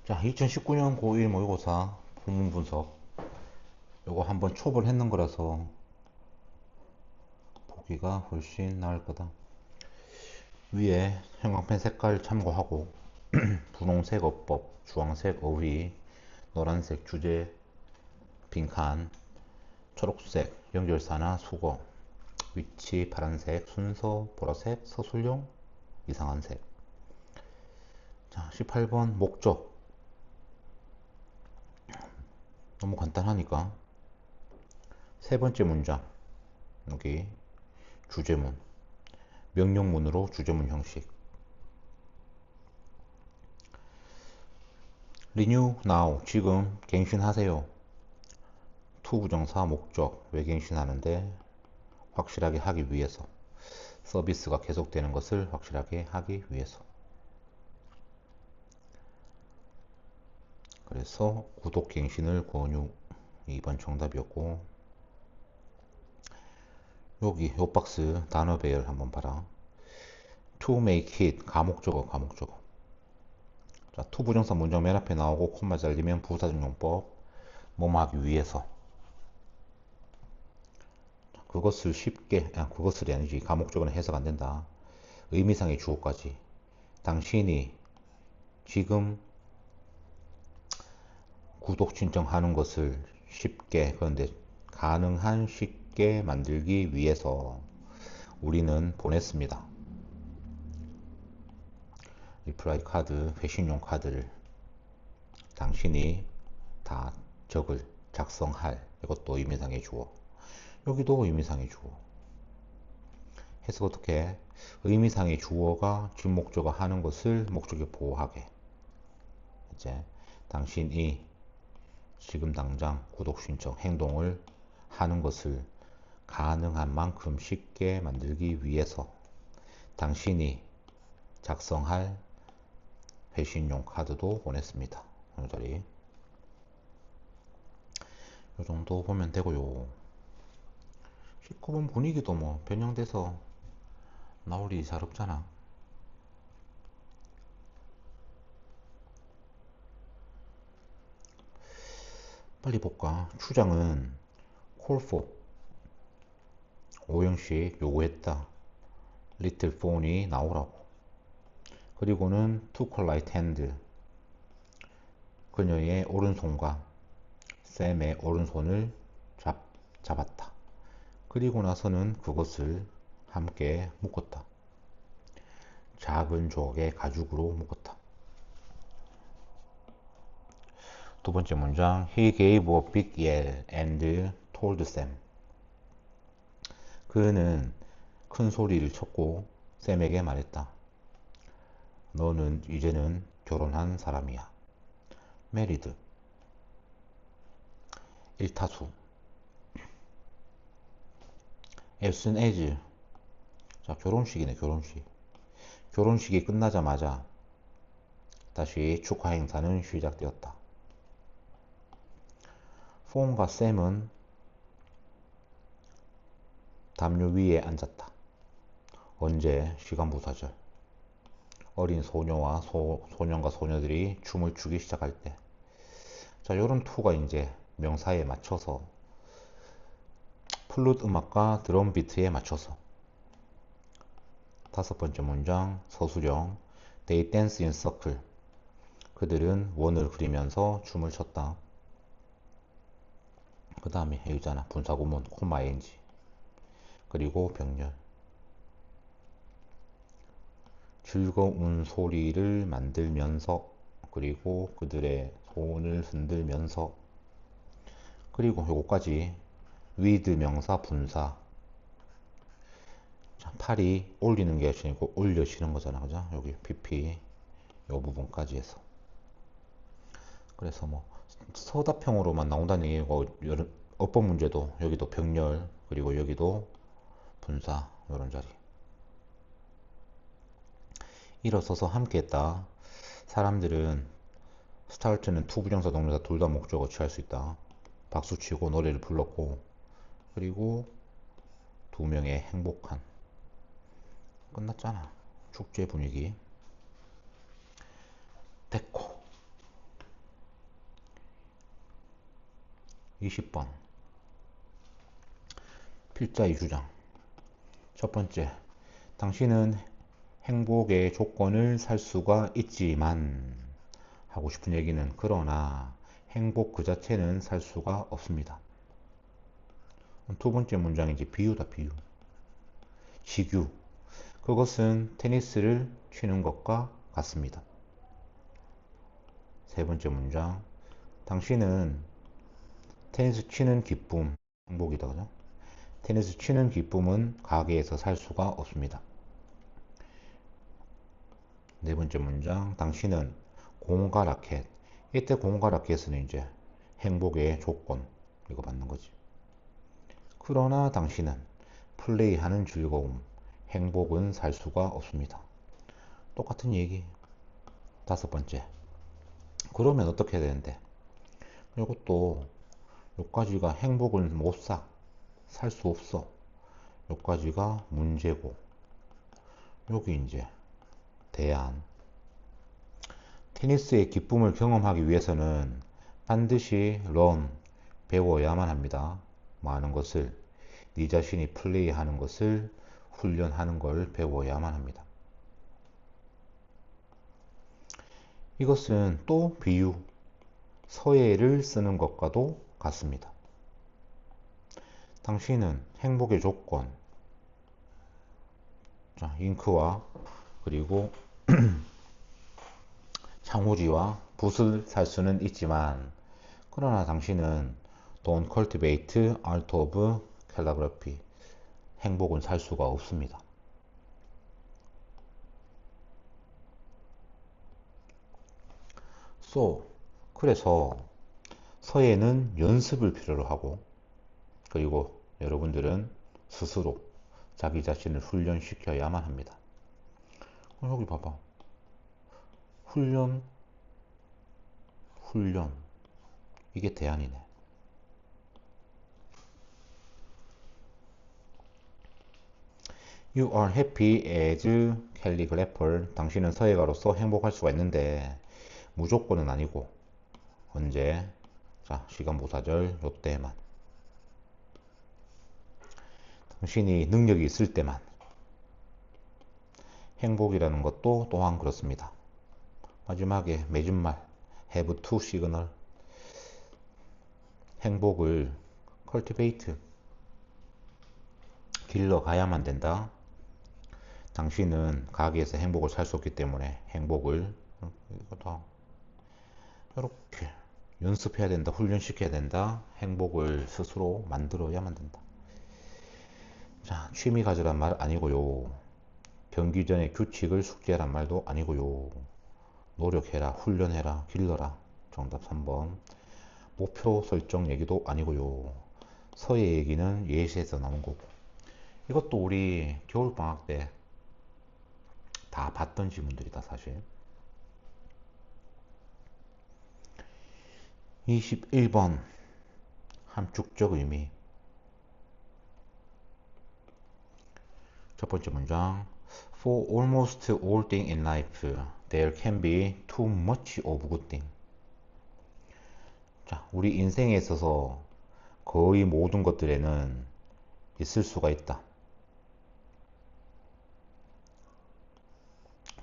자, 2019년 고1 모의고사 본문 분석. 요거 한번 초벌했는 거라서 보기가 훨씬 나을 거다. 위에 형광펜 색깔 참고하고 분홍색 어법, 주황색 어휘, 노란색 주제, 빈칸, 초록색 연결사나 수거, 위치 파란색, 순서 보라색, 서술용 이상한 색. 자, 18번 목적. 너무 간단하니까 세 번째 문장 여기 주제문, 명령문으로 주제문 형식. Renew now, 지금 갱신하세요. to 부정사 목적, 왜 갱신하는데? 확실하게 하기 위해서. 서비스가 계속되는 것을 확실하게 하기 위해서. 그래서 구독 갱신을 권유. 2번 정답이었고, 여기 요 박스 단어 배열 한번 봐라. to make it, 가목적어, 가목적어. 자, to 부정사 문장 맨 앞에 나오고 콤마 잘리면 부사적용법. 뭐뭐 하기 위해서. 그것을 쉽게, 그것을이 아니지, 가목적어는 해석 안 된다. 의미상의 주어까지. 당신이 지금 구독 신청하는 것을 쉽게, 그런데 가능한 쉽게 만들기 위해서 우리는 보냈습니다. 리플라이 카드, 회신용 카드를 당신이 다 작성할, 이것도 의미상의 주어. 여기도 의미상의 주어. 해석 어떻게? 의미상의 주어가 주목적어 하는 것을 목적에 보호하게. 이제 당신이 지금 당장 구독 신청 행동을 하는 것을 가능한 만큼 쉽게 만들기 위해서 당신이 작성할 회신용 카드도 보냈습니다. 이 자리 이 정도 보면 되고요. 19번 분위기도 뭐 변형돼서 나올 일이 잘 없잖아. 빨리 볼까? 추장은 call for 오형식 요구했다. little phone이 나오라고. 그리고는 took her right hand, 그녀의 오른손과 샘의 오른손을 잡았다. 그리고 나서는 그것을 함께 묶었다. 작은 조각의 가죽으로 묶었다. 두 번째 문장, He gave a big yell and told Sam. 그는 큰 소리를 쳤고 샘에게 말했다. 너는 이제는 결혼한 사람이야. married, 일타수. as soon as, 자, 결혼식이네. 결혼식이 끝나자마자 다시 축하 행사는 시작되었다. 폰과 샘은 담요 위에 앉았다. 언제? 시간 부사절. 어린 소녀와 소년과 소녀들이 춤을 추기 시작할 때. 자, 요런 투가 이제 명사에 맞춰서 플룻 음악과 드럼 비트에 맞춰서. 다섯 번째 문장 서술형 They dance in circle. 그들은 원을 그리면서 춤을 췄다. 그 다음에 여기잖아. 분사구문 콤마 ing. 그리고 병렬. 즐거운 소리를 만들면서, 그리고 그들의 손을 흔들면서, 그리고 요거까지 with 명사 분사. 자, 팔이 올리는 게 아니고 올려지는 거잖아. 그죠? 여기 pp 요 부분까지 해서. 그래서 뭐 서답형으로만 나온다는 얘기고, 어법 문제도 여기도 병렬, 그리고 여기도 분사, 요런 자리. 일어서서 함께 했다. 사람들은 스타트는 투 부정사 동명사 둘 다 목적어 취할 수 있다. 박수치고 노래를 불렀고, 그리고 두 명의 행복한. 끝났잖아. 축제 분위기. 됐고, 20번. 필자의 주장. 첫 번째, 당신은 행복의 조건을 살 수가 있지만, 하고 싶은 얘기는 그러나 행복 그 자체는 살 수가 없습니다. 두 번째 문장이 이제 비유다, 비유. 지규. 그것은 테니스를 치는 것과 같습니다. 세 번째 문장. 당신은 테니스 치는 기쁨, 행복이다, 그죠? 테니스 치는 기쁨은 가게에서 살 수가 없습니다. 네 번째 문장. 당신은 공과 라켓. 이때 공과 라켓은 이제 행복의 조건, 이거 받는 거지. 그러나 당신은 플레이하는 즐거움, 행복은 살 수가 없습니다. 똑같은 얘기. 다섯 번째. 그러면 어떻게 해야 되는데? 이것도 여기까지가 행복을 못 사, 살 수 없어. 여기까지가 문제고, 여기 이제 대안. 테니스의 기쁨을 경험하기 위해서는 반드시 learn, 배워야만 합니다. 많은 것을, 네 자신이 플레이하는 것을 훈련하는 걸 배워야만 합니다. 이것은 또 비유, 서예를 쓰는 것과도 같습니다. 당신은 행복의 조건, 자, 잉크와 그리고 창호지와 붓을 살 수는 있지만, 그러나 당신은 don't cultivate art of calligraphy, 행복은 살 수가 없습니다. So, 그래서 서예는 연습을 필요로 하고, 그리고 여러분들은 스스로 자기 자신을 훈련시켜야만 합니다. 여기 봐봐. 훈련, 이게 대안이네. You are happy as calligrapher. 당신은 서예가로서 행복할 수가 있는데 무조건은 아니고, 언제? 자, 시간부사절 요때만. 당신이 능력이 있을 때만. 행복이라는 것도 또한 그렇습니다. 마지막에 맺은말 have to 시그널. 행복을 cultivate, 길러가야만 된다. 당신은 가게에서 행복을 살 수 없기 때문에 행복을 이렇게 연습해야 된다, 훈련시켜야 된다. 행복을 스스로 만들어야만 된다. 자, 취미 가지란 말 아니고요. 경기 전에 규칙을 숙지하란 말도 아니고요. 노력해라, 훈련해라, 길러라. 정답 3번. 목표 설정 얘기도 아니고요. 서예 얘기는 예시에서 나온 거고. 이것도 우리 겨울방학 때 다 봤던 지문들이다, 사실. 21번. 함축적 의미. 첫 번째 문장. For almost all things in life, there can be too much of good thing. 자, 우리 인생에 있어서 거의 모든 것들에는 있을 수가 있다.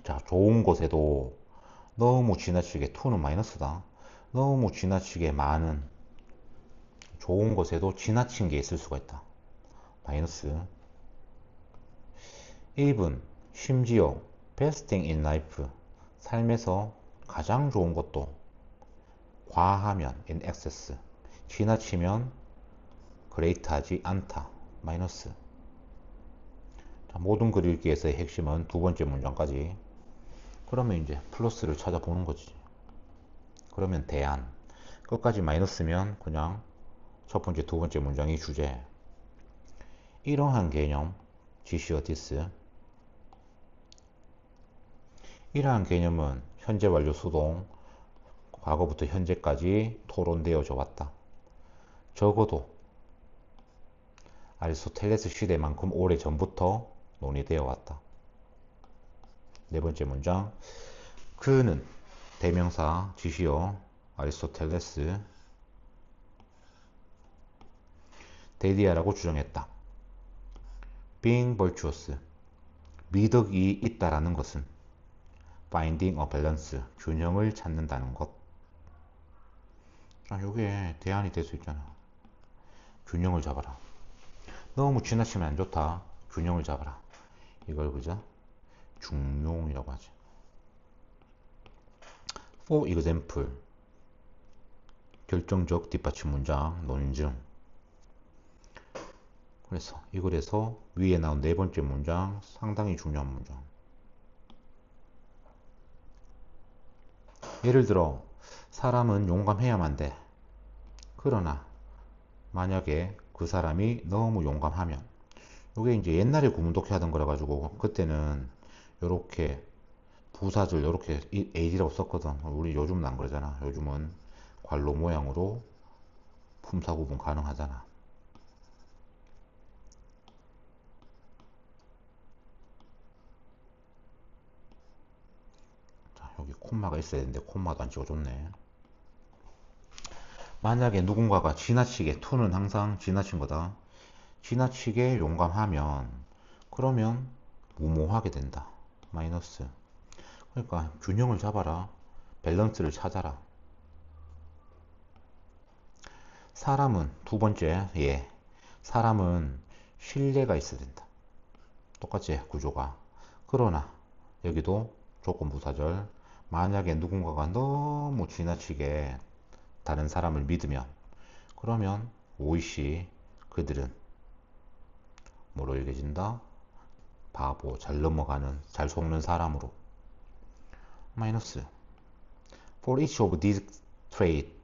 자, 좋은 것에도 너무 지나치게, to는 마이너스다. 너무 지나치게 많은, 좋은 것에도 지나친 게 있을 수가 있다. 마이너스. 1분, 심지어 best thing in life, 삶에서 가장 좋은 것도 과하면 in excess, 지나치면 great하지 않다. 마이너스. 자, 모든 글 읽기에서의 핵심은 두 번째 문장까지. 그러면 이제 플러스를 찾아보는 거지. 그러면 대안. 끝까지 마이너스면 그냥 첫 번째, 두 번째 문장이 주제. 이러한 개념, 지시어 디스. 이러한 개념은 현재 완료 수동, 과거부터 현재까지 토론되어져 왔다. 적어도 아리스토텔레스 시대만큼 오래 전부터 논의되어 왔다. 네 번째 문장. 그는 대명사 지시어 아리스토텔레스 데디아라고 주장했다. being virtuous, 미덕이 있다라는 것은 finding a balance, 균형을 찾는다는 것. 자, 요게 대안이 될 수 있잖아. 균형을 잡아라. 너무 지나치면 안 좋다. 균형을 잡아라. 이걸 그죠? 중용이라고 하지. For example, 결정적 뒷받침 문장, 논증. 그래서 이글에서 위에 나온 네 번째 문장, 상당히 중요한 문장. 예를 들어 사람은 용감해야만 돼. 그러나 만약에 그 사람이 너무 용감하면, 이게 이제 옛날에 구문독해 하던 거라 가지고 그때는 요렇게 부사절 요렇게 AD라고 썼거든. 우리 요즘은 안 그러잖아. 요즘은 괄호 모양으로 품사 구분 가능하잖아. 자, 여기 콤마가 있어야 되는데 콤마도 안 찍어줬네. 만약에 누군가가 지나치게, to는 항상 지나친 거다. 지나치게 용감하면, 그러면 무모하게 된다. 마이너스. 그러니까 균형을 잡아라. 밸런스를 찾아라. 사람은, 두 번째, 예. 사람은 신뢰가 있어야 된다. 똑같지, 구조가. 그러나 여기도 조건부사절. 만약에 누군가가 너무 지나치게 다른 사람을 믿으면, 그러면 오이시 그들은 뭐로 여겨진다? 바보, 잘 넘어가는, 잘 속는 사람으로. 마이너스. For each of these traits,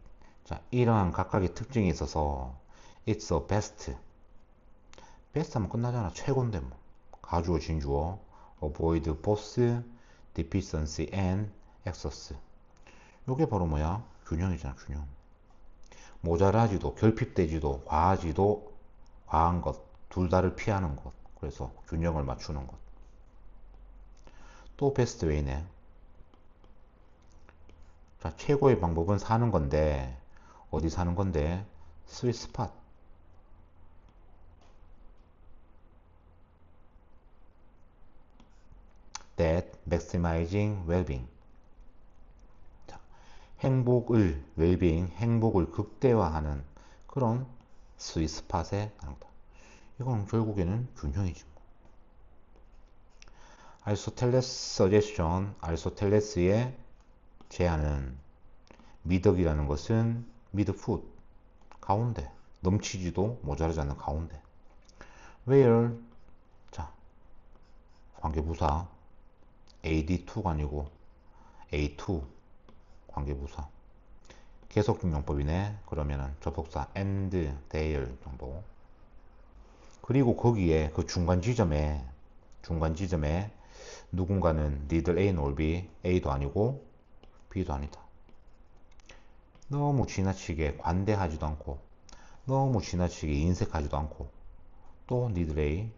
자, 이러한 각각의 특징이 있어서 it's a best. best 하면 끝나잖아. 최고인데 뭐. 가주어, 진주어. avoid both deficiency and excess. 요게 바로 뭐야? 균형이잖아, 균형. 모자라지도, 결핍되지도, 과하지도, 과한 것, 둘 다를 피하는 것. 그래서 균형을 맞추는 것. 또 베스트 웨이네. 자, 최고의 방법은 사는 건데, 어디 사는 건데? 스윗 스팟. that maximizing well-being. 자, 행복을, 웰빙, 행복을 극대화하는 그런 스윗 스팟에 나온다. 이건 결국에는 균형이지. 아리스토텔레스 서제스션, 아리스토텔레스의 제안은 미덕이라는 것은 미드풋, 가운데, 넘치지도 모자라지 않는 가운데. where, 자, 관계부사 AD2가 아니고 A2 관계부사. 계속중용법이네. 그러면은 접속사 and, there 정도. 그리고 거기에 그 중간 지점에 누군가는 neither A nor B, A도 아니고 B도 아니다. 너무 지나치게 관대하지도 않고, 너무 지나치게 인색하지도 않고, 또 neither A,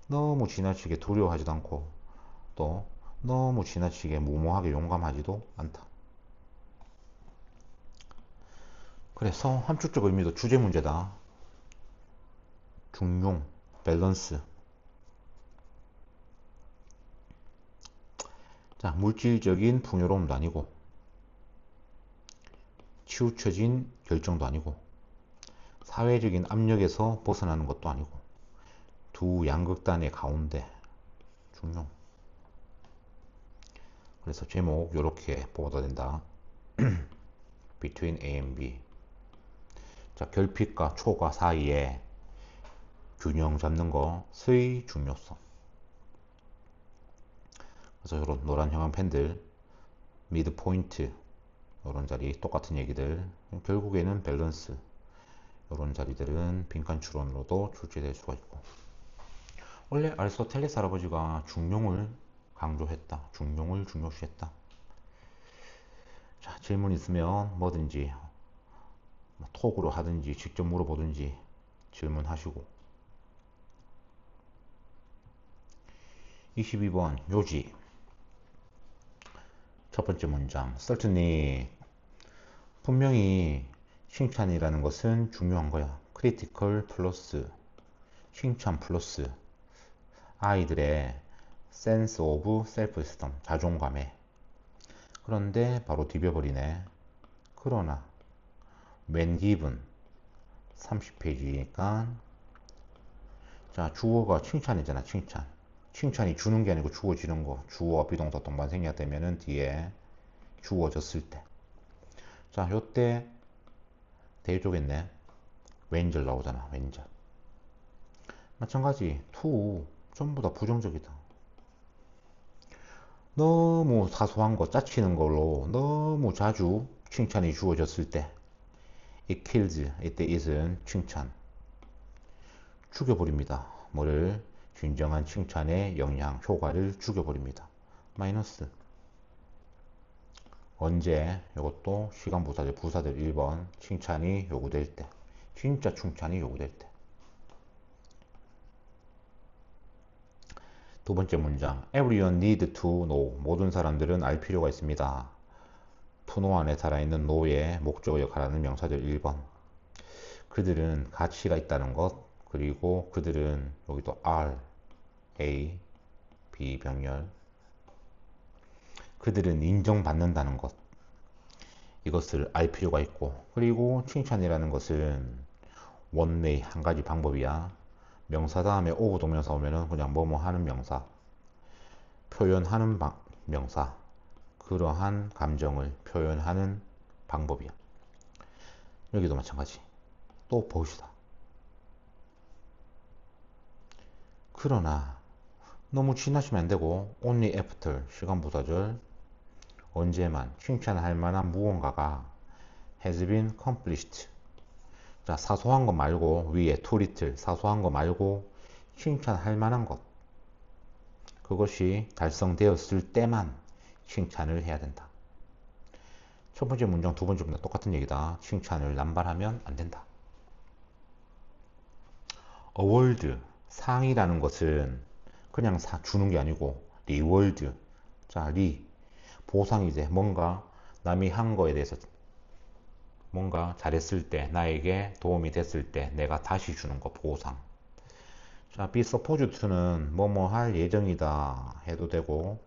너무 지나치게 두려워하지도 않고, 또 너무 지나치게 무모하게 용감하지도 않다. 그래서 함축적 의미도 주제 문제다. 중용, 밸런스. 자, 물질적인 풍요로움도 아니고, 치우쳐진 결정도 아니고, 사회적인 압력에서 벗어나는 것도 아니고, 두 양극단의 가운데 중용. 그래서 제목 이렇게 뽑아도 된다. Between A and B. 자, 결핍과 초과 사이에 균형 잡는 것의 중요성. 그래서 이런 노란 형광 펜들, 미드 포인트, 이런 자리 똑같은 얘기들. 결국에는 밸런스. 이런 자리들은 빈칸 추론으로도 출제될 수가 있고. 원래 아리스토텔레스 할아버지가 중용을 강조했다. 중용을 중요시했다. 자, 질문 있으면 뭐든지 톡으로 하든지 직접 물어보든지 질문하시고. 22번 요지. 첫 번째 문장 certainly, 분명히 칭찬이라는 것은 중요한 거야. 크리티컬 플러스 칭찬 플러스 아이들의 센스 오브 셀프 스템 자존감에. 그런데 바로 디벼버리네. 그러나 when given 30페이지니까 자 주어가 칭찬이잖아. 칭찬이 주는 게 아니고 주어지는 거. 주어와 비동사 동반생략 되면은 뒤에 주어졌을 때. 자 요때 대조겠네. 왼절 나오잖아. 왼절. 마찬가지 to 전부 다 부정적이다. 너무 사소한 거 짜치는 걸로 너무 자주 칭찬이 주어졌을 때 it kills, 이때 it은 칭찬 죽여버립니다. 뭐를? 진정한 칭찬의 영향, 효과를 죽여버립니다. 마이너스 언제? 이것도 시간 부사절 1번 칭찬이 요구될 때 진짜 칭찬이 요구될 때. 두 번째 문장 Everyone need to know 모든 사람들은 알 필요가 있습니다. to know 안에 살아있는 know의 목적어 역할하는 명사절 1번 그들은 가치가 있다는 것 그리고 그들은 여기도 are A, B 병렬 그들은 인정받는다는 것 이것을 알 필요가 있고 그리고 칭찬이라는 것은 원웨이 한 가지 방법이야. 명사 다음에 오브 동명사 오면은 그냥 뭐뭐 하는 명사 표현하는 명사 그러한 감정을 표현하는 방법이야. 여기도 마찬가지. 또 봅시다. 그러나 너무 지나치면 안 되고 only after 시간 부사절 언제만 칭찬할 만한 무언가가 has been accomplished. 자 사소한 것 말고 위에 too little 사소한 것 말고 칭찬할 만한 것 그것이 달성되었을 때만 칭찬을 해야 된다. 첫 번째 문장 두 번째 문장 똑같은 얘기다. 칭찬을 남발하면 안 된다. award 상이라는 것은 그냥 주는 게 아니고 reward 자 보상이제 뭔가 남이 한 거에 대해서 뭔가 잘했을 때 나에게 도움이 됐을 때 내가 다시 주는 거 보상. 자 be supposed to는 뭐뭐 할 예정이다 해도 되고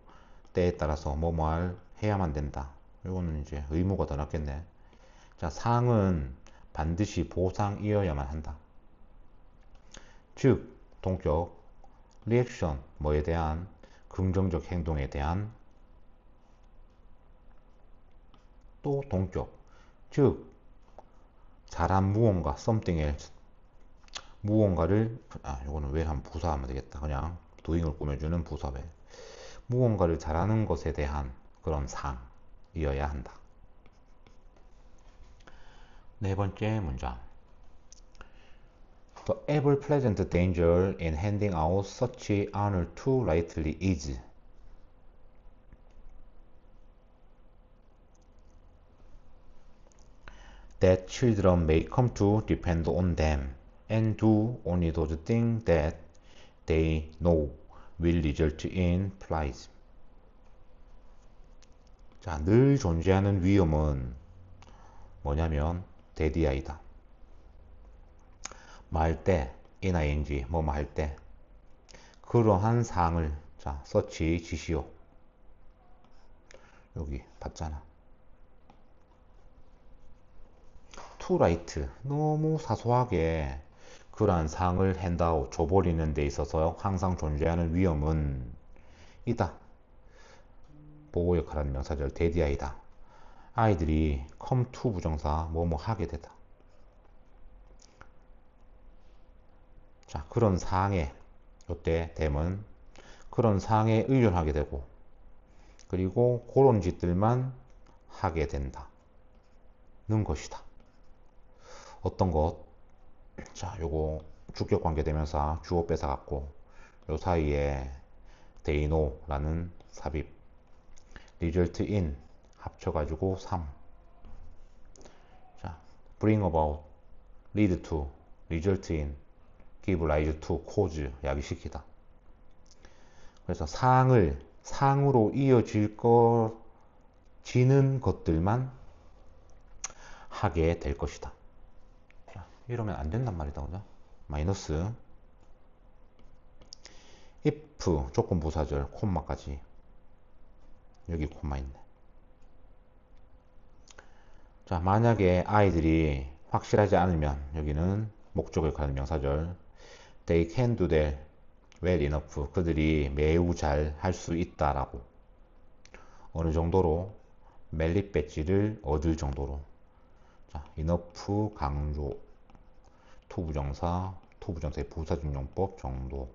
때에 따라서 뭐뭐 해야만 된다. 이거는 이제 의무가 더 낫겠네. 자 상은 반드시 보상이어야만 한다. 즉 동격 리액션 뭐에 대한 긍정적 행동에 대한 또 동격 즉 잘한 무언가 something에 무언가를 이거는 왜 하면 부사하면 되겠다. 그냥 doing을 꾸며주는 부사배 무언가를 잘하는 것에 대한 그런 상이어야 한다. 네 번째 문장 The ever-present danger in handing out such honor too lightly is that children may come to depend on them and do only those things that they know will result in prize. 자, 늘 존재하는 위험은 뭐냐면 데디아이다. 말 때, ing, 뭐뭐 할 때 그러한 사항을 자, 서치 지시오. 여기 봤잖아. to write 너무 사소하게 그러한 사항을 핸드아웃 줘버리는 데 있어서 항상 존재하는 위험은 이다. 보고 역할하는 명사절 데디아이다. 아이들이 come to 부정사 뭐뭐 하게 되다. 자 그런 사항에 이때 댐은 그런 사항에 의존하게 되고 그리고 그런 짓들만 하게 된다는 것이다. 어떤 것? 자 요거 주격 관계 대명사 주어 뺏어 갖고 요 사이에 they know 라는 삽입 result in 합쳐가지고 3 자 bring about lead to result in give rise to cause 야기시키다. 그래서 상으로 이어지는 것들만 하게 될 것이다. 이러면 안 된단 말이다. 그죠? 마이너스 if 조건 부사절 콤마까지. 여기 콤마 있네. 자, 만약에 아이들이 확실하지 않으면 여기는 목적을 가는 명사절 they can do that well enough. 그들이 매우 잘 할 수 있다라고. 어느 정도로? 멜릿 배지를 얻을 정도로. 자, enough 강조. 투부정사의 부사준용법 정도.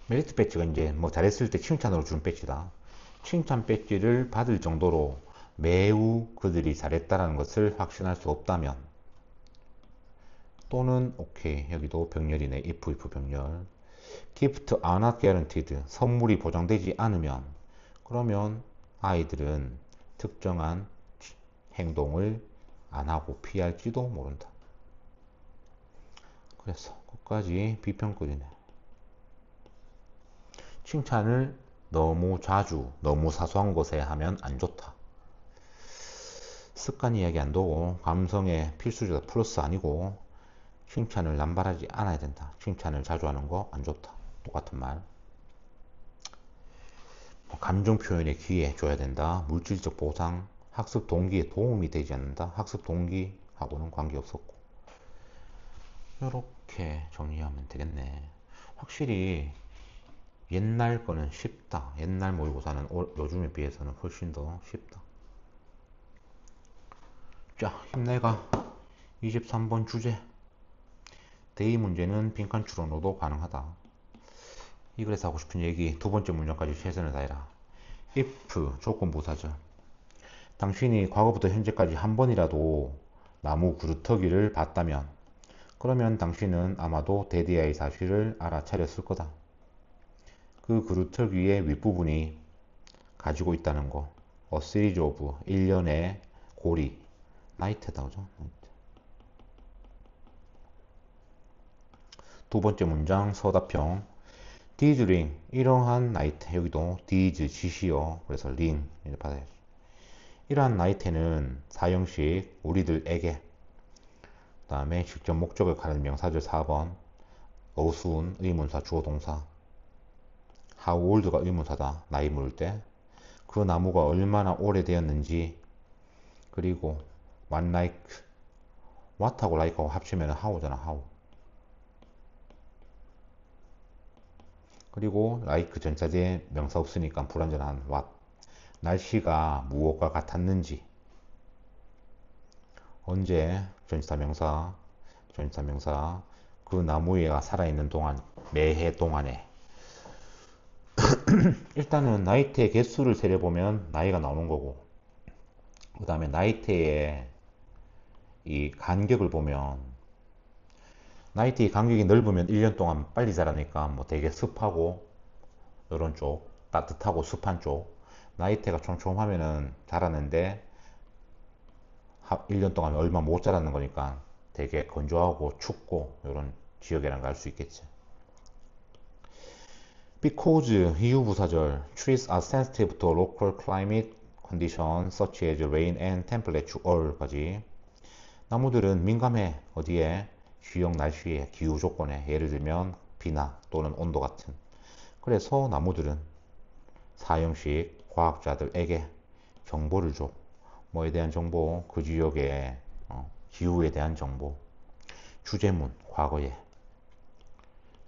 멜리트 배지가 이제 뭐 잘했을 때 칭찬으로 주는 배지다. 칭찬 배지를 받을 정도로 매우 그들이 잘했다라는 것을 확신할 수 없다면, 또는 오케이, 여기도 병렬이네. if 병렬. gift are not guaranteed. 선물이 보장되지 않으면, 그러면 아이들은 특정한 행동을 안 하고 피할지도 모른다. 그래서 끝까지 비평급이네. 칭찬을 너무 자주, 너무 사소한 것에 하면 안 좋다. 습관 이야기 안 두고 감성의 필수적이다. 플러스 아니고 칭찬을 남발하지 않아야 된다. 칭찬을 자주 하는 거 안 좋다. 똑같은 말. 감정 표현에 기회 줘야 된다. 물질적 보상, 학습 동기에 도움이 되지 않는다. 학습 동기하고는 관계없었고. 이렇게 정리하면 되겠네. 확실히 옛날 거는 쉽다. 옛날 모의고사는 요즘에 비해서는 훨씬 더 쉽다. 자, 힘내가. 23번 주제. 대의 문제는 빈칸 추론으로도 가능하다. 이 글에서 하고 싶은 얘기, 두 번째 문장까지 최선을 다해라. if 조건 부사절. 당신이 과거부터 현재까지 한 번이라도 나무 그루터기를 봤다면, 그러면 당신은 아마도 데디아의 사실을 알아차렸을 거다. 그 그루터기의 윗부분이 가지고 있다는 거. A series of 일련의 고리. 나이트다, 그죠? 두 번째 문장 서답형. These ring, 이러한 나이트. 여기도 these 지시어, 그래서 ring 이렇게 받아야지. 이러한 나이트는 사형식 우리들에게. 그 다음에 직접 목적을 가는 명사절 4번. 어순 의문사 주어 동사. How old가 의문사다. 나이 물을 때. 그 나무가 얼마나 오래되었는지. 그리고 what like, what하고 like하고 합치면 how잖아. how. 그리고 like 전자제 명사 없으니까 불완전한 what. 날씨가 무엇과 같았는지. 언제? 전치사 명사. 그 나무가 살아있는 동안, 매해 동안에. 일단은 나이테의 개수를 세려보면 나이가 나오는 거고, 그 다음에 나이테의 이 간격을 보면, 나이테의 간격이 넓으면 1년 동안 빨리 자라니까 뭐 되게 습하고 이런 쪽, 따뜻하고 습한 쪽. 나이테가 촘촘하면은 자라는데 1년 동안 얼마 못 자라는 거니까 되게 건조하고 춥고 이런 지역이란 걸 알 수 있겠지. Because 이유 부사절. Trees are sensitive to local climate conditions such as rain and temperature까지. 나무들은 민감해. 어디에? 지역 날씨에, 기후 조건에. 예를 들면 비나 또는 온도 같은. 그래서 나무들은 사형식 과학자들에게 정보를 줘. 뭐에 대한 정보? 그 지역의 기후에 대한 정보. 주제문, 과거에.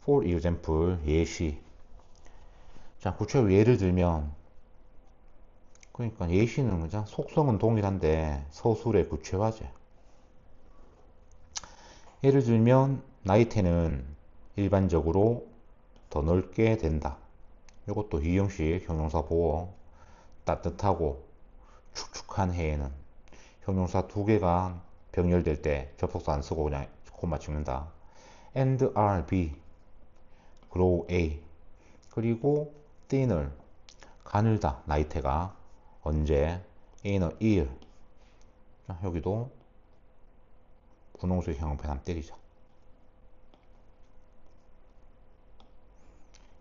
For example, 예시. 자, 구체로 예를 들면, 그러니까 예시는 그죠? 속성은 동일한데 서술의 구체화제. 예를 들면 나이테는 일반적으로 더 넓게 된다. 이것도 이형식 형용사 보호. 따뜻하고 축축한 해에는. 형용사 두 개가 병렬될 때 접속사 안 쓰고 그냥 콤마 찍는다. and are b grow a. 그리고 thinner 가늘다. 나이테가 언제? in a year. 자, 여기도 분홍색 형용편 한번 때리자.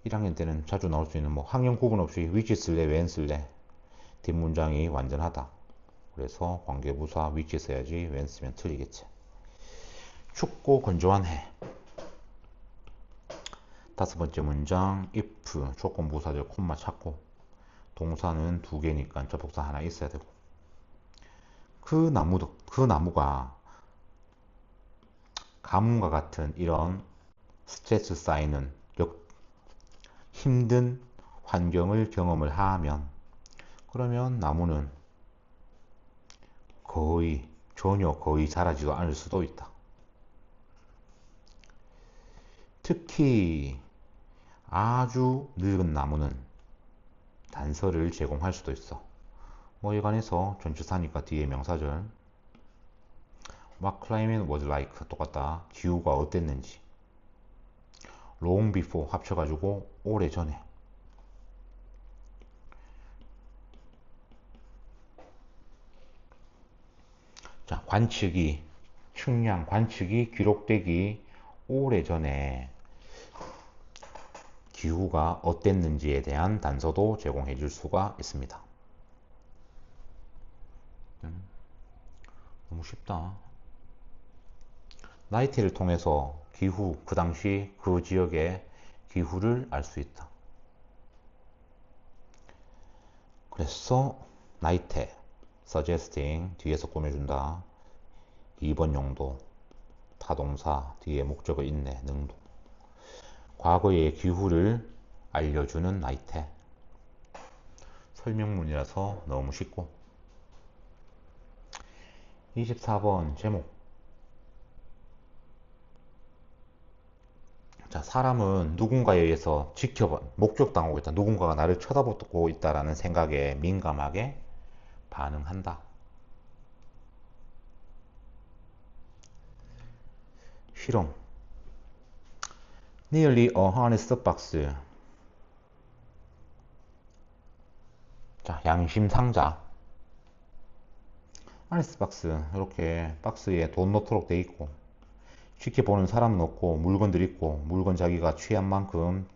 1학년 때는 자주 나올 수 있는 뭐 학년 구분 없이 which 쓸래, when 쓸래. 뒷문장이 완전하다. 그래서 관계부사 위치 써야지 when 쓰면 틀리겠지. 춥고 건조한 해. 다섯 번째 문장 if 조건부사절 콤마 찾고 동사는 두 개니까 접속사 하나 있어야 되고 그 나무가 가뭄과 같은 이런 스트레스 쌓이는 힘든 환경을 경험을 하면 그러면 나무는 거의 자라지도 않을 수도 있다. 특히 아주 늙은 나무는 단서를 제공할 수도 있어. 뭐에 관해서 전치사니까 뒤에 명사절 What climate was like 똑같다. 기후가 어땠는지. long before 합쳐가지고 오래전에. 자, 측량 관측이 기록되기 오래전에 기후가 어땠는지에 대한 단서도 제공해 줄 수가 있습니다. 너무 쉽다. 나이테를 통해서 그 당시 그 지역의 기후를 알 수 있다. 그래서 나이테, suggesting 뒤에서 꾸며준다. 2번 용도, 타동사 뒤에 목적어 있네, 능동. 과거의 기후를 알려주는 나이테. 설명문이라서 너무 쉽고. 24번 제목. 자, 사람은 누군가에 의해서 목격당하고 있다. 누군가가 나를 쳐다보고 있다라는 생각에 민감하게 반응한다. 실험. Nearly a honest box. 자, 양심 상자. honest box. 이렇게 박스에 돈 넣도록 돼 있고. 쉽게 보는 사람은 없고 물건들 있고 물건 자기가 취한 만큼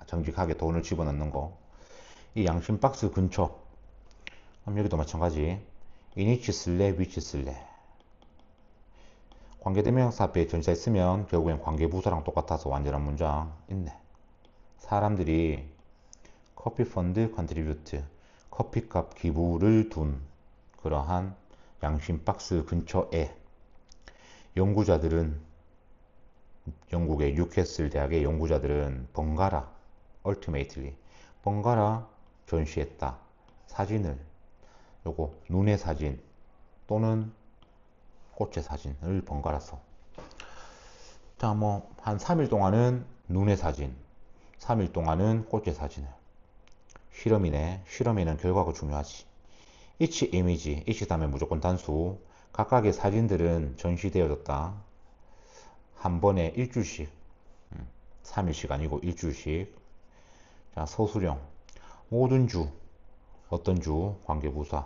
정직하게 돈을 집어넣는 거. 이 양심 박스 근처. 여기도 마찬가지. in which 쓸래, which 쓸래. 관계대명사 앞에 전치사 있으면 결국엔 관계부사랑 똑같아서 완전한 문장 있네. 사람들이 커피 펀드 컨트리뷰트 커피값 기부를 둔 그러한 양심 박스 근처에 영국의 뉴캐슬 대학의 연구자들은 번갈아 전시했다. 사진을 요거 눈의 사진 또는 꽃의 사진을 번갈아서 자, 뭐 한 3일 동안은 눈의 사진 3일 동안은 꽃의 사진을 실험이네. 실험에는 결과가 중요하지. each image, each 다음에 무조건 단수. 각각의 사진들은 전시되어졌다. 한 번에 일주일씩. 3일씩 아니고 일주일씩. 자, 서술형. 모든 주. 어떤 주? 관계부사.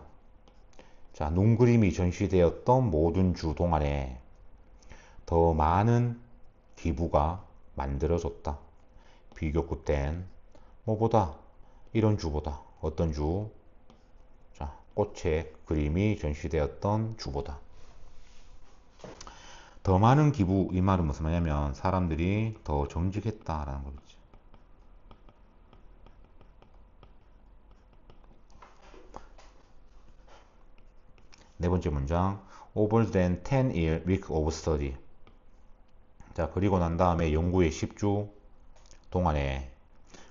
자, 눈그림이 전시되었던 모든 주 동안에 더 많은 기부가 만들어졌다. 비교급된 뭐보다? 이런 주보다. 어떤 주? 자, 꽃의 그림이 전시되었던 주보다. 더 많은 기부, 이 말은 무슨 말이냐면 사람들이 더 정직했다라는 거겠지. 네 번째 문장. Over than 10-year week of study. 자, 그리고 난 다음에 연구의 10주 동안에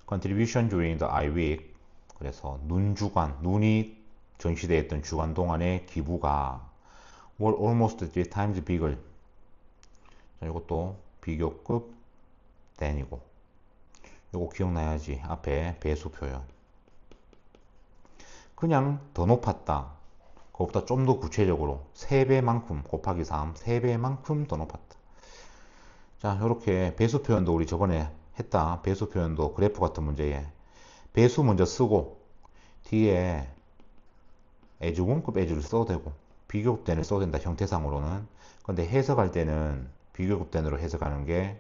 contribution during the eye week. 그래서 눈이 전시되었던 주간 동안의 기부가 were almost 3 times bigger. 자, 이것도 비교급 than이고. 이거 기억나야지. 앞에 배수 표현. 그냥 더 높았다. 그것보다 좀 더 구체적으로 3배만큼 곱하기 3, 3배만큼 더 높았다. 자, 이렇게 배수 표현도 우리 저번에 했다. 배수 표현도 그래프 같은 문제에 배수 먼저 쓰고 뒤에 as 원급 as를 써도 되고 비교급 than을 써도 된다. 형태상으로는. 근데 해석할 때는 비교급 than으로 해석하는 게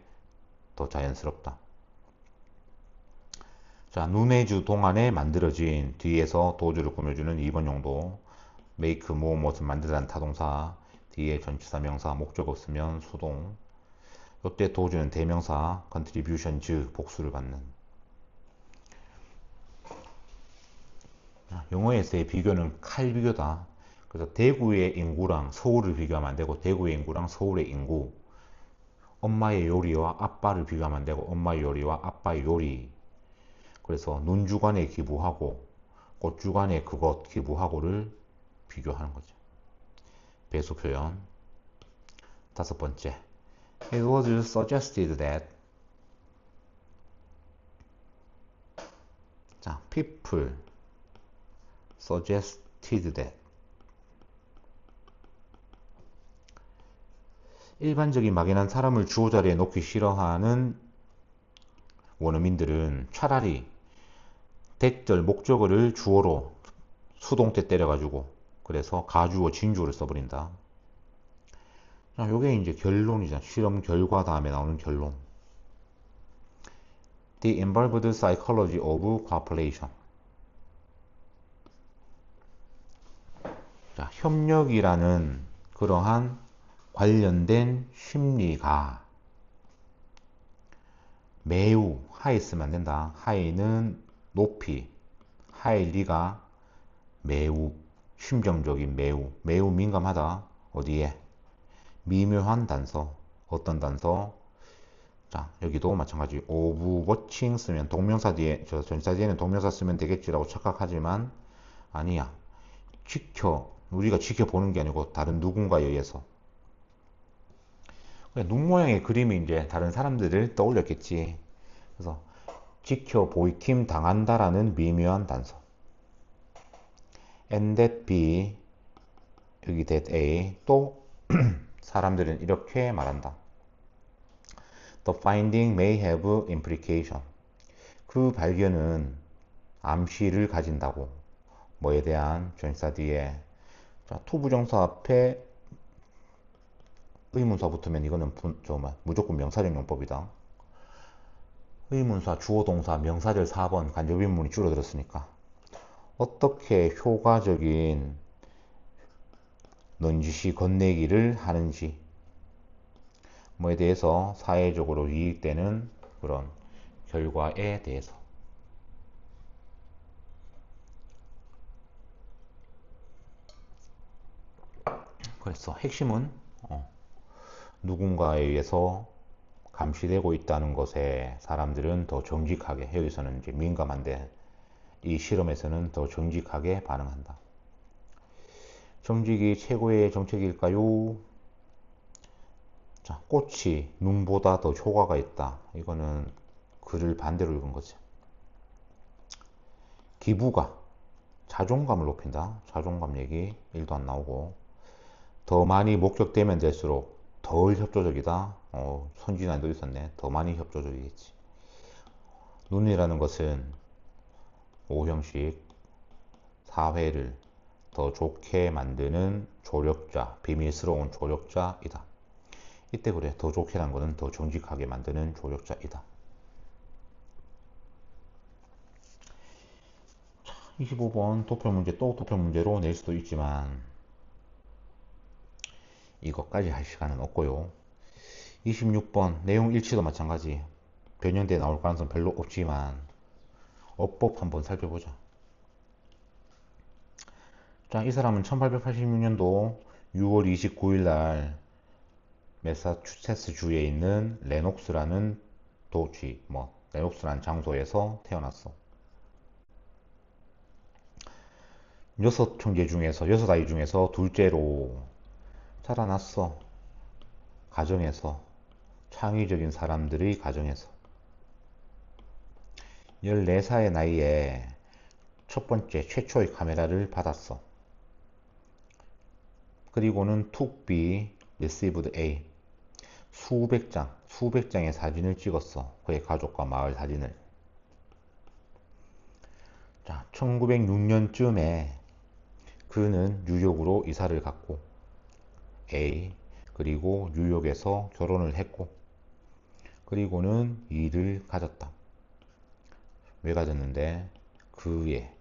더 자연스럽다. 자, 눈의 주 동안에 만들어진 뒤에서 도주를 꾸며주는 2번 용도. make 무엇을 만들다는 타동사, 뒤에 전치사 명사, 목적 없으면 수동. 이때 도주는 대명사, contributions 복수를 받는. 영어에서의 비교는 칼 비교다. 그래서 대구의 인구랑 서울을 비교하면 안 되고 대구의 인구랑 서울의 인구. 엄마의 요리와 아빠를 비교하면 안 되고 엄마의 요리와 아빠의 요리. 그래서 눈주간에 기부하고 꽃주간에 그것 기부하고를 비교하는 거죠. 배수 표현. 다섯 번째. It was suggested that 자, people suggested that 일반적인 막연한 사람을 주어 자리에 놓기 싫어하는 원어민들은 차라리 대절 목적어를 주어로 수동태 때려가지고 그래서 가주어 진주어를 써버린다. 자, 요게 이제 결론이잖아. 실험 결과 다음에 나오는 결론. The involved psychology of cooperation. 자, 협력이라는 그러한 관련된 심리가 매우 하이 쓰면 안 된다. 하이는 높이, 하이리가 매우 심정적인 매우 민감하다. 어디에? 미묘한 단서. 어떤 단서? 자, 여기도 마찬가지. of watching 쓰면 동명사 뒤에, 전치사 뒤에는 동명사 쓰면 되겠지라고 착각하지만 아니야. 우리가 지켜보는 게 아니고 다른 누군가에 의해서. 눈 모양의 그림이 이제 다른 사람들을 떠올렸겠지. 그래서 지켜보이킴 당한다라는 미묘한 단서. And that B, 여기 that A, 또 사람들은 이렇게 말한다. The finding may have implication. 그 발견은 암시를 가진다고. 뭐에 대한 전치사 뒤에. 자, 투부정사 앞에 의문사 붙으면 이거는 무조건 명사적 용법이다. 의문사, 주어동사, 명사절 4번 간접인문이 줄어들었으니까 어떻게 효과적인 넌지시 건네기를 하는지 뭐에 대해서 사회적으로 이익되는 그런 결과에 대해서. 그래서 핵심은 누군가에 의해서 감시되고 있다는 것에 사람들은 더 정직하게, 여기서는 이제 민감한데 이 실험에서는 더 정직하게 반응한다. 정직이 최고의 정책일까요? 자, 꽃이 눈보다 더 효과가 있다. 이거는 글을 반대로 읽은 거지. 기부가 자존감을 높인다. 자존감 얘기 1도 안 나오고. 더 많이 목격되면 될수록 덜 협조적이다. 선진화도 있었네. 더 많이 협조적이겠지. 눈이라는 것은 오형식 사회를 더 좋게 만드는 조력자, 비밀스러운 조력자이다. 이때 그래. 더 좋게란 거는 더 정직하게 만드는 조력자이다. 25번 도표 문제 또 도표 문제로 낼 수도 있지만 이것까지 할 시간은 없고요. 26번 내용 일치도 마찬가지. 변형돼 나올 가능성 별로 없지만 어법 한번 살펴보자. 자, 이 사람은 1886년도 6월 29일 날 매사추세츠 주에 있는 레녹스라는 도시, 레녹스라는 장소에서 태어났어. 6아이 중에서 둘째로 자라났어. 가정에서, 창의적인 사람들의 가정에서. 14살의 나이에 첫 번째 최초의 카메라를 받았어. 그리고는 to be received A, 수백 장의 사진을 찍었어. 그의 가족과 마을 사진을. 자, 1906년쯤에 그는 뉴욕으로 이사를 갔고 A, 그리고 뉴욕에서 결혼을 했고 그리고는 일을 가졌다. 왜 가졌는데? 그의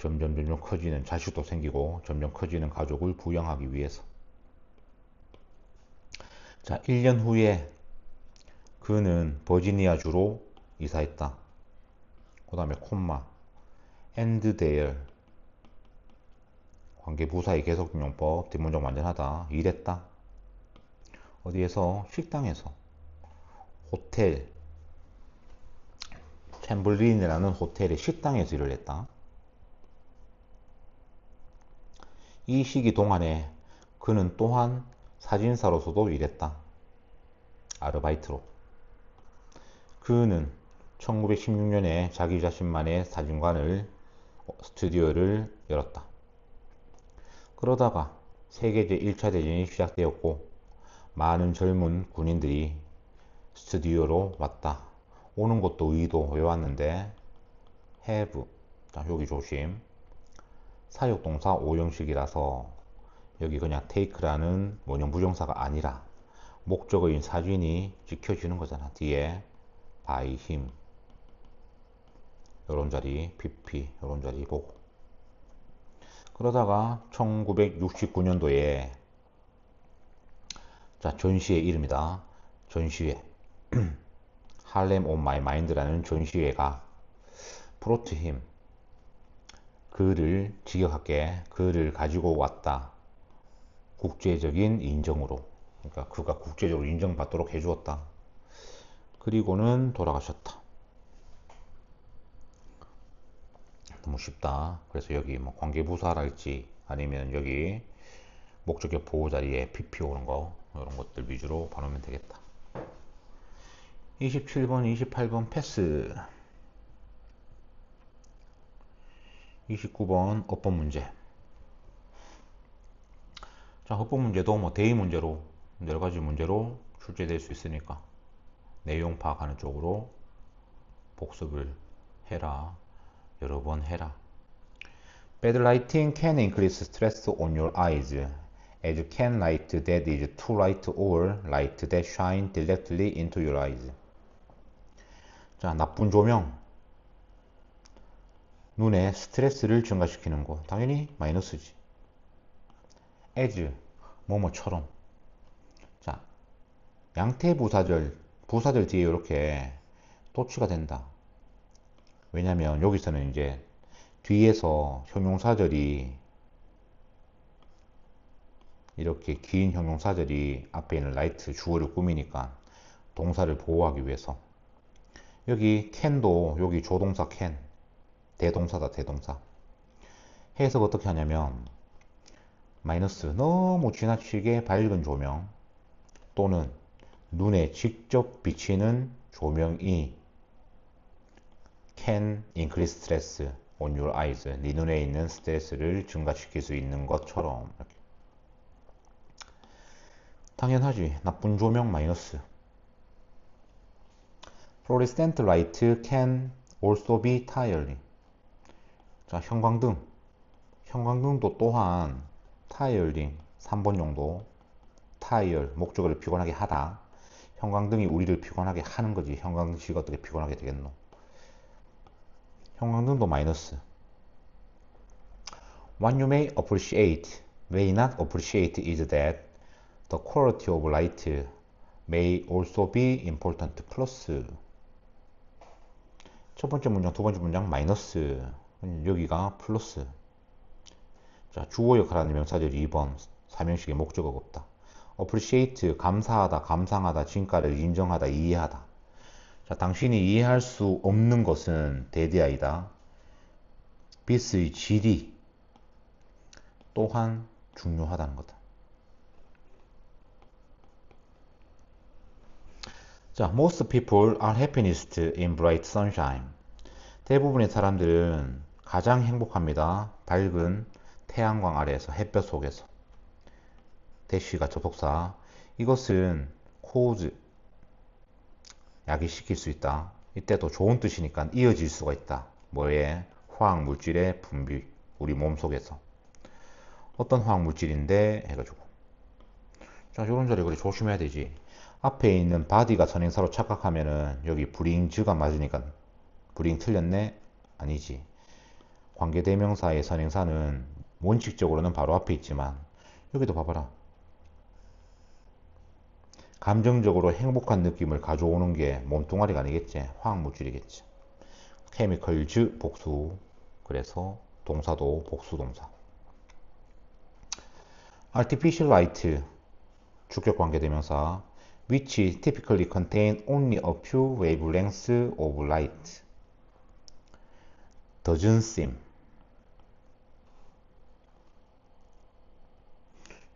점점 커지는 자식도 생기고 점점 커지는 가족을 부양하기 위해서. 자, 1년 후에 그는 버지니아주로 이사했다. 그 다음에 콤마 and there 관계부사의 계속용법 뒷문장 완전하다. 일했다. 어디에서? 식당에서. 호텔 챔블린이라는 호텔의 식당에서 일을 했다. 이 시기 동안에 그는 또한 사진사로서도 일했다. 아르바이트로. 그는 1916년에 자기 자신만의 사진관을 스튜디오를 열었다. 그러다가 세계 제1차 대전이 시작되었고 많은 젊은 군인들이 스튜디오로 왔다. 오는 것도 의도 왜 왔는데 have. 자, 여기 조심. 사역동사 5형식이라서 여기 그냥 take라는 원형 부정사가 아니라 목적어인 사진이 지켜지는 거잖아. 뒤에 by him 요런 자리 pp 요런 자리 보고. 그러다가 1969년도에 자, 전시회 이름이다. 전시회 Harlem on My Mind라는 전시회가 brought him 그를 직역할게. 그를 가지고 왔다. 국제적인 인정으로. 그러니까 그가 국제적으로 인정받도록 해주었다. 그리고는 돌아가셨다. 너무 쉽다. 그래서 여기 뭐 관계부사랄지 아니면 여기 목적격 보호 자리에 PP 오는 거 이런 것들 위주로 봐놓으면 되겠다. 27번, 28번 패스. 29번 어법 문제. 자, 어법 문제도 뭐 대의 문제로 여러 가지 문제로 출제될 수 있으니까 내용 파악하는 쪽으로 복습을 해라. 여러 번 해라. Bad lighting can increase stress on your eyes, as can light that is too light or light that shine directly into your eyes. 자, 나쁜 조명. 눈에 스트레스를 증가시키는 거. 당연히 마이너스지. as, 뭐뭐처럼. 자, 양태 부사절 뒤에 이렇게 도치가 된다. 왜냐면 여기서는 이제 뒤에서 형용사절이 이렇게 긴 형용사절이 앞에 있는 라이트 주어를 꾸미니까 동사를 보호하기 위해서. 여기 can도 여기 조동사 can 대동사다. 대동사. 해석 어떻게 하냐면 마이너스 너무 지나치게 밝은 조명 또는 눈에 직접 비치는 조명이 can increase stress on your eyes. 네 눈에 있는 스트레스를 증가시킬 수 있는 것처럼. 이렇게. 당연하지. 나쁜 조명 마이너스. Fluorescent light can also be tiring. 자, 형광등. 형광등도 또한 tiring 3번 용도. tire 목적어를 피곤하게 하다. 형광등이 우리를 피곤하게 하는 거지. 형광등이 어떻게 피곤하게 되겠노. 형광등도 마이너스. What you may appreciate, may not appreciate is that the quality of light may also be important. 플러스. 첫 번째 문장, 두 번째 문장 마이너스. 여기가 플러스. 자, 주어 역할하는 명사절 2번. 3형식의 목적어가 없다. appreciate 감사하다, 감상하다, 진가를 인정하다, 이해하다. 자, 당신이 이해할 수 없는 것은 대디아이다. 빛의 질이 또한 중요하다는 거다. 자, most people are happiest in bright sunshine. 대부분의 사람들은 가장 행복합니다. 밝은 태양광 아래에서, 햇볕 속에서. 대시가 접속사. 이것은 cause 야기시킬 수 있다. 이때도 좋은 뜻이니까 이어질 수가 있다. 뭐에? 화학물질의 분비. 우리 몸속에서. 어떤 화학물질인데 해가지고. 자, 요런 자리 그래 조심해야 되지. 앞에 있는 body가 선행사로 착각하면은 여기 브링즈가 맞으니까 브링 틀렸네? 아니지. 관계대명사의 선행사는 원칙적으로는 바로 앞에 있지만 여기도 봐봐라. 감정적으로 행복한 느낌을 가져오는 게 몸뚱아리가 아니겠지. 화학물질이겠지. chemicals 복수. 그래서 동사도 복수동사. artificial light 주격 관계대명사 which typically contain only a few wavelengths of light. doesn't seem.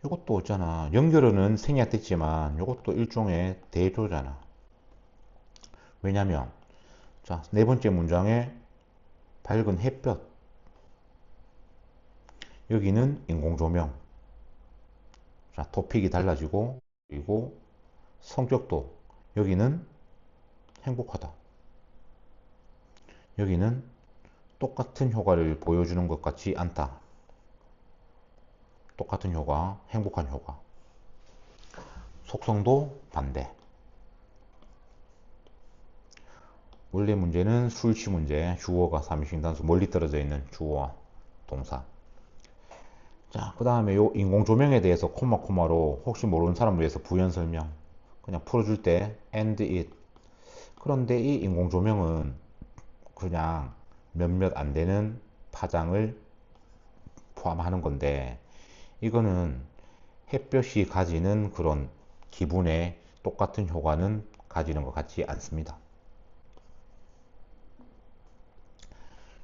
이것도 있잖아. 연결어는 생략됐지만 이것도 일종의 대조잖아. 왜냐면 자, 네 번째 문장에 밝은 햇볕. 여기는 인공조명. 자, 토픽이 달라지고 그리고 성격도 여기는 행복하다. 여기는 똑같은 효과를 보여주는 것 같지 않다. 똑같은 효과, 행복한 효과. 속성도 반대. 원래 문제는 수일치 문제, 주어가 삼인칭단수 멀리 떨어져 있는 주어와 동사. 자, 그 다음에 요 인공조명에 대해서 코마로 혹시 모르는 사람을 위해서 부연 설명. 그냥 풀어줄 때 and it. 그런데 이 인공조명은 그냥 몇몇 안 되는 파장을 포함하는 건데 이거는 햇볕이 가지는 그런 기분의 똑같은 효과는 가지는 것 같지 않습니다.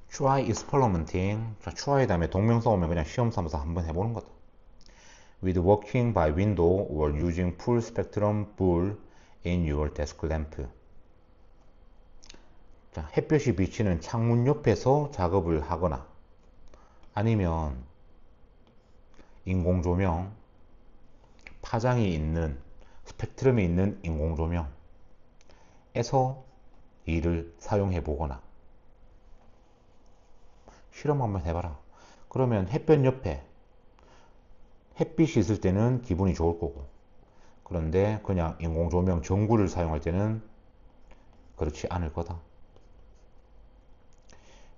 try experimenting. 자, try 다음에 동명사 오면 그냥 시험 삼아서 한번 해보는 거다. with working by window or using full spectrum bulb in your desk lamp. 자, 햇볕이 비치는 창문 옆에서 작업을 하거나 아니면 인공조명, 파장이 있는 스펙트럼이 있는 인공조명에서 이를 사용해 보거나 실험 한번 해봐라. 그러면 햇볕 옆에 햇빛이 있을 때는 기분이 좋을 거고 그런데 그냥 인공조명 전구를 사용할 때는 그렇지 않을 거다.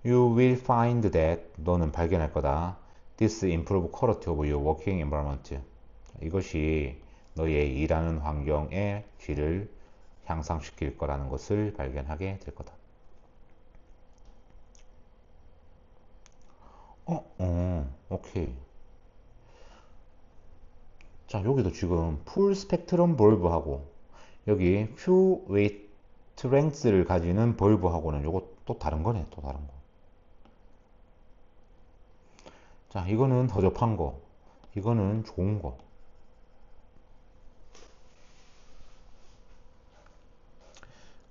You will find that 너는 발견할 거다. This improve quality of your working environment. 이것이 너의 일하는 환경의 질을 향상시킬 거라는 것을 발견하게 될 거다. 오케이. 자, 여기도 지금 풀 스펙트럼 벌브하고 여기 few wavelength를 가지는 벌브하고는 요거 또 다른 거네. 또 다른 거. 자, 이거는 허접한 거. 이거는 좋은 거.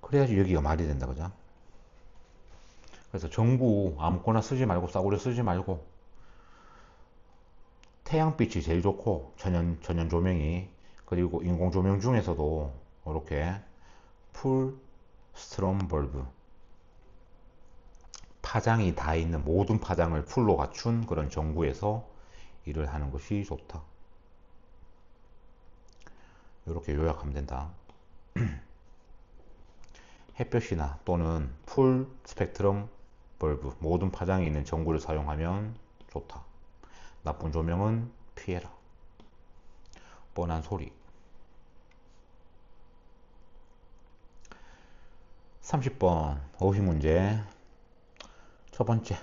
그래야지 여기가 말이 된다, 그죠? 그래서 전구 아무거나 쓰지 말고 싸구려 쓰지 말고 태양빛이 제일 좋고 천연 조명이 그리고 인공 조명 중에서도 이렇게 풀 스트롬 벌브 파장이 다 있는 모든 파장을 풀로 갖춘 그런 전구에서 일을 하는 것이 좋다. 이렇게 요약하면 된다. 햇볕이나 또는 풀 스펙트럼 벌브 모든 파장이 있는 전구를 사용하면 좋다. 나쁜 조명은 피해라. 뻔한 소리. 30번 어휘 문제. 첫 번째.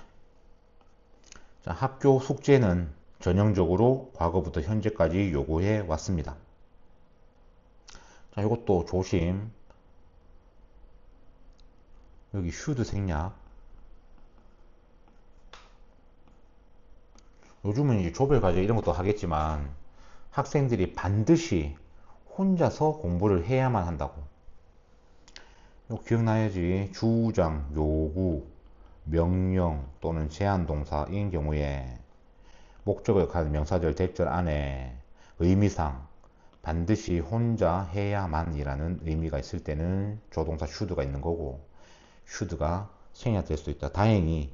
자, 학교 숙제는 전형적으로 과거부터 현재까지 요구해 왔습니다. 자, 이것도 조심. 여기 should 생략. 요즘은 이제 조별 과제 이런 것도 하겠지만 학생들이 반드시 혼자서 공부를 해야만 한다고. 이거 기억나야지. 주장, 요구, 명령 또는 제한 동사인 경우에 목적을 가진 명사절, 대절 안에 의미상 반드시 혼자 해야만이라는 의미가 있을 때는 조동사 should가 있는 거고 should가 생략될 수 있다. 다행히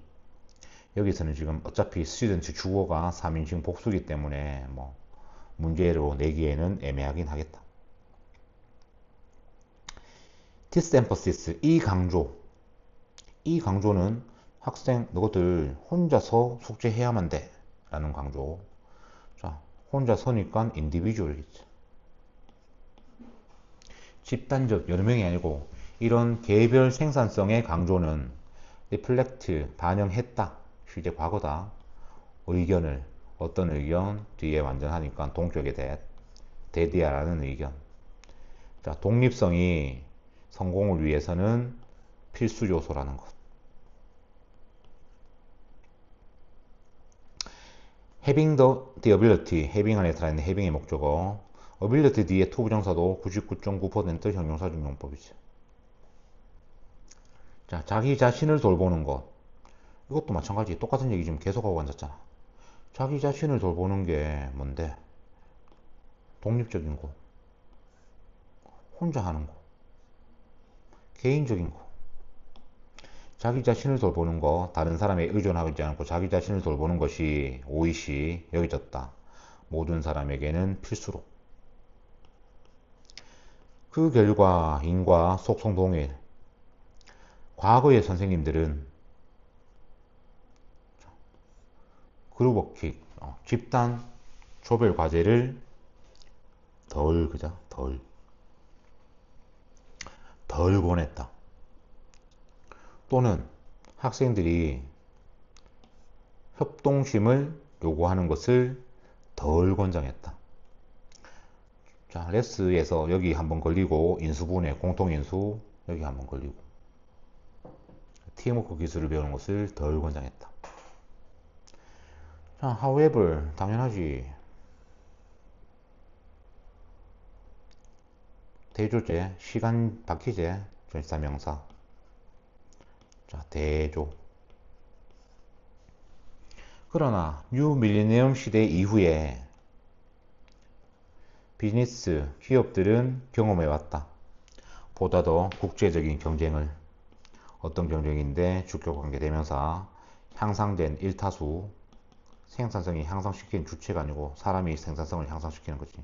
여기서는 지금 어차피 student 주어가 3인칭 복수기 때문에 뭐 문제로 내기에는 애매하긴 하겠다. disemphasis 이 강조는 학생 너희들 혼자서 숙제해야만 돼 라는 강조. 자, 혼자 서니까 인디비주얼이지. 집단적 여러 명이 아니고 이런 개별 생산성의 강조는 리플렉트 반영했다. 실제 과거다. 의견을 어떤 의견 뒤에 완전하니까 동격에 대해 대디아라는 의견. 자, 독립성이 성공을 위해서는 필수 요소라는 것. having the ability, having 안에 들어있는 having의 목적어. ability 뒤에 to 부정사도 99.9% 형용사 중용법이죠. 자, 자기 자신을 돌보는 것. 이것도 마찬가지. 똑같은 얘기 지금 계속하고 앉았잖아. 자기 자신을 돌보는 게 뭔데? 독립적인 거. 혼자 하는 거. 개인적인 거. 자기 자신을 돌보는 거, 다른 사람에 의존하지 않고 자기 자신을 돌보는 것이 오이시 여겨졌다. 모든 사람에게는 필수로. 그 결과 인과 속성 동일. 과거의 선생님들은 그룹워킹, 집단 조별 과제를 덜 권했다. 또는 학생들이 협동심을 요구하는 것을 덜 권장했다. 자, 레스에서 여기 한번 걸리고 인수분해 공통인수 여기 한번 걸리고 팀워크 기술을 배우는 것을 덜 권장했다. 자, however 당연하지. 대조제, 시간 바퀴제, 전치사명사. 자, 대조. 그러나 뉴 밀레니엄 시대 이후에 비즈니스, 기업들은 경험해왔다. 보다 더 국제적인 경쟁을. 어떤 경쟁인데 주격관계 대명사, 향상된 일타수, 생산성이 향상시키는 주체가 아니고 사람이 생산성을 향상시키는 거지.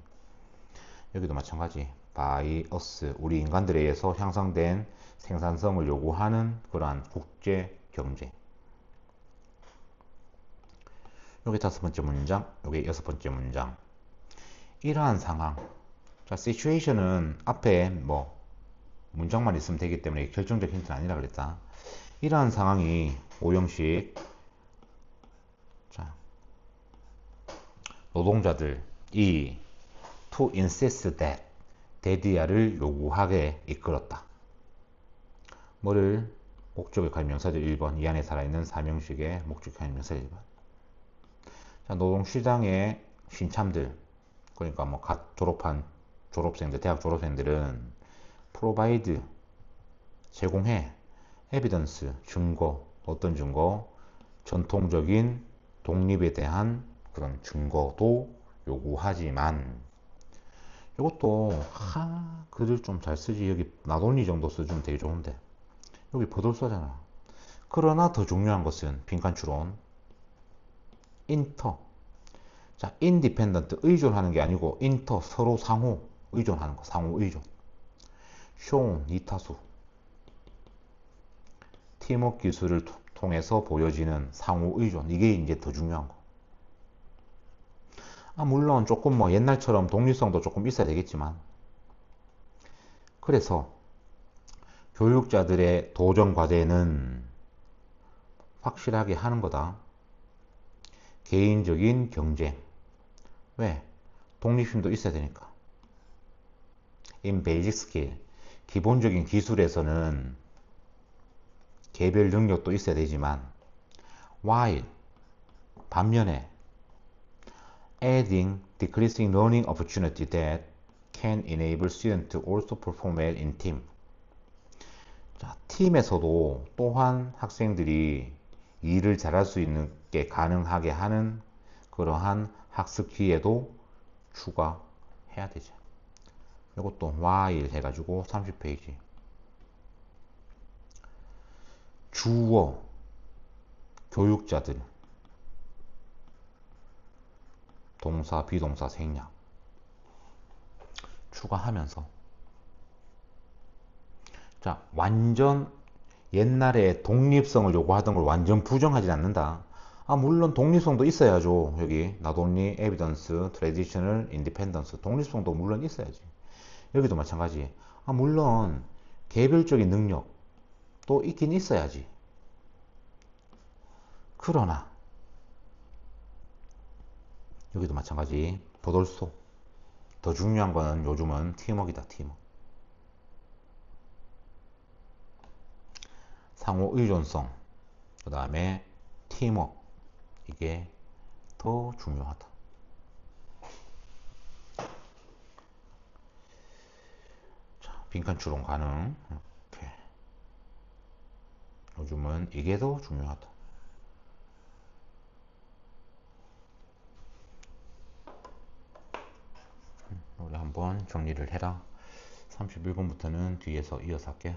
여기도 마찬가지. by us, 우리 인간들에 의해서 향상된 생산성을 요구하는 그러한 국제 경쟁. 여기 5번째 문장, 여기 6번째 문장. 이러한 상황. 자, situation은 앞에 뭐 문장만 있으면 되기 때문에 결정적 힌트는 아니라 그랬다. 이러한 상황이 오형식. 자, 노동자들이 to insist that 대디아를 요구하게 이끌었다. 뭐를? 목적격한 명사절 1번, 이 안에 살아있는 사명식의 목적격한 명사 1번. 자, 노동시장의 신참들, 그러니까 뭐 갓 졸업한 졸업생들, 대학 졸업생들은 provide, 제공해, evidence, 증거, 어떤 증거? 전통적인 독립에 대한 그런 증거도 요구하지만, 이것도 글을 좀 잘 쓰지. 여기 나돈이 정도 써주면 되게 좋은데 여기 버돌 써잖아. 그러나 더 중요한 것은 빈칸 추론. 인터. 자, 인디펜던트 의존하는 게 아니고 인터 서로 상호 의존하는 거. 상호 의존. 쇼 이타수. 팀워크 기술을 통해서 보여지는 상호 의존. 이게 이제 더 중요한 거. 물론 조금 뭐 옛날처럼 독립성도 조금 있어야 되겠지만, 그래서 교육자들의 도전 과제는 확실하게 하는 거다. 개인적인 경쟁. 왜? 독립심도 있어야 되니까. In basic skill. 기본적인 기술에서는 개별 능력도 있어야 되지만, while 반면에 adding decreasing learning opportunity that can enable students to also perform well in team. 자, 팀에서도 또한 학생들이 일을 잘할 수 있는 게 가능하게 하는 그러한 학습 기회도 추가해야 되죠. 이것도 while 해가지고 30페이지. 주어, 교육자들, 동사, 비동사, 생략 추가하면서, 자, 완전 옛날에 독립성을 요구하던 걸 완전 부정하지 않는다. 아, 물론 독립성도 있어야죠. 여기 not only evidence, traditional, independence. 독립성도 물론 있어야지. 여기도 마찬가지. 아, 물론 개별적인 능력도 있긴 있어야지. 그러나 여기도 마찬가지. 보돌소. 더 중요한 거는 요즘은 팀워크이다. 팀워크. 상호 의존성. 그 다음에 팀워크. 이게 더 중요하다. 자, 빈칸 추론 가능. 이렇게. 요즘은 이게 더 중요하다. 우리 한번 정리를 해라. 31번부터는 뒤에서 이어서 할게.